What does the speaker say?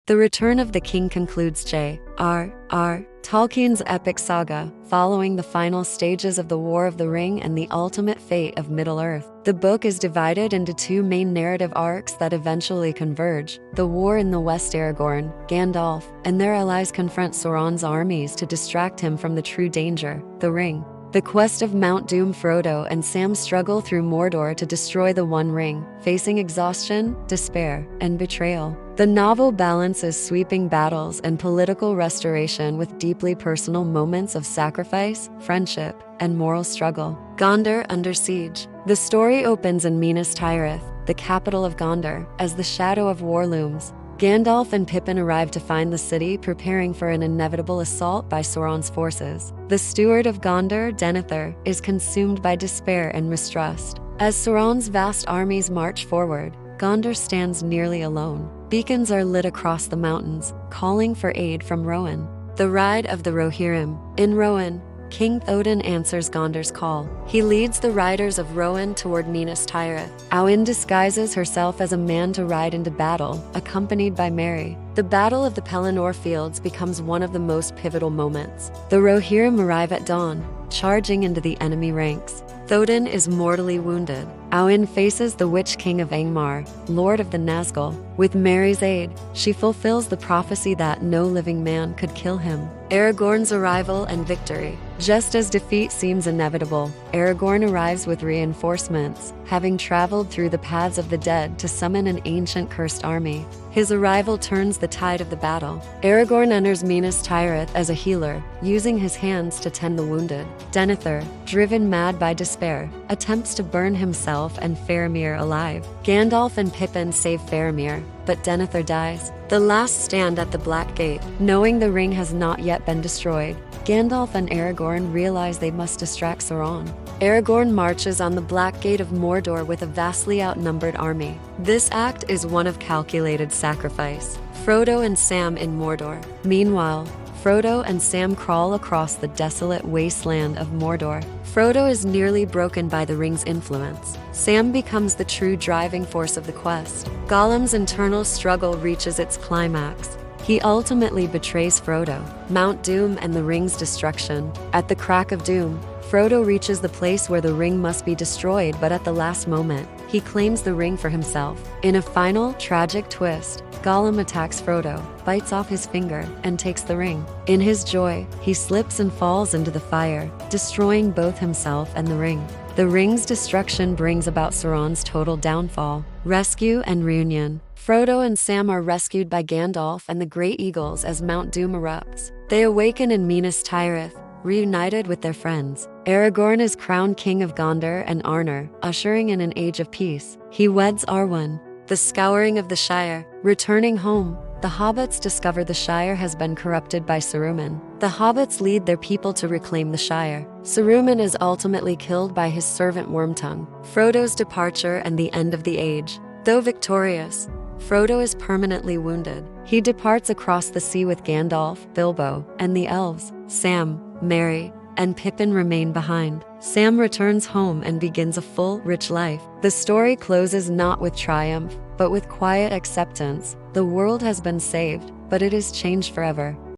The Return of the King concludes J.R.R. Tolkien's epic saga, following the final stages of the War of the Ring and the ultimate fate of Middle-earth. The book is divided into two main narrative arcs that eventually converge. The war in the West. Aragorn, Gandalf, and their allies confront Sauron's armies to distract him from the true danger, the Ring. The quest of Mount Doom. Frodo and Sam struggle through Mordor to destroy the One Ring, facing exhaustion, despair, and betrayal. The novel balances sweeping battles and political restoration with deeply personal moments of sacrifice, friendship, and moral struggle. Gondor Under Siege. The story opens in Minas Tirith, the capital of Gondor, as the shadow of war looms. Gandalf and Pippin arrive to find the city preparing for an inevitable assault by Sauron's forces. The steward of Gondor, Denethor, is consumed by despair and mistrust. As Sauron's vast armies march forward, Gondor stands nearly alone. Beacons are lit across the mountains, calling for aid from Rohan. The Ride of the Rohirrim. In Rohan, King Théoden answers Gondor's call. He leads the riders of Rohan toward Minas Tirith. Éowyn disguises herself as a man to ride into battle, accompanied by Merry. The Battle of the Pelennor Fields becomes one of the most pivotal moments. The Rohirrim arrive at dawn, charging into the enemy ranks. Théoden is mortally wounded. Éowyn faces the Witch King of Angmar, Lord of the Nazgul. With Merry's aid, she fulfills the prophecy that no living man could kill him. Aragorn's arrival and victory. Just as defeat seems inevitable, Aragorn arrives with reinforcements, having traveled through the paths of the dead to summon an ancient cursed army. His arrival turns the tide of the battle. Aragorn enters Minas Tirith as a healer, using his hands to tend the wounded. Denethor, driven mad by despair, attempts to burn himself and Faramir alive. Gandalf and Pippin save Faramir, but Denethor dies. The last stand at the Black Gate. Knowing the ring has not yet been destroyed, Gandalf and Aragorn realize they must distract Sauron. Aragorn marches on the Black Gate of Mordor with a vastly outnumbered army. This act is one of calculated sacrifice. Frodo and Sam in Mordor. Meanwhile, Frodo and Sam crawl across the desolate wasteland of Mordor. Frodo is nearly broken by the ring's influence. Sam becomes the true driving force of the quest. Gollum's internal struggle reaches its climax. He ultimately betrays Frodo. Mount Doom and the ring's destruction. At the crack of doom, Frodo reaches the place where the ring must be destroyed, but at the last moment, he claims the ring for himself. In a final, tragic twist, Gollum attacks Frodo, bites off his finger, and takes the ring. In his joy, he slips and falls into the fire, destroying both himself and the ring. The ring's destruction brings about Sauron's total downfall. Rescue and reunion. Frodo and Sam are rescued by Gandalf and the Great Eagles as Mount Doom erupts. They awaken in Minas Tirith, reunited with their friends. Aragorn is crowned King of Gondor and Arnor, ushering in an age of peace. He weds Arwen. The Scouring of the Shire. Returning home, the hobbits discover the Shire has been corrupted by Saruman. The hobbits lead their people to reclaim the Shire. Saruman is ultimately killed by his servant Wormtongue. Frodo's departure and the end of the age. Though victorious, Frodo is permanently wounded. He departs across the sea with Gandalf, Bilbo, and the elves. Sam, Merry, and Pippin remain behind. Sam returns home and begins a full, rich life. The story closes not with triumph, but with quiet acceptance. The world has been saved, but it is changed forever.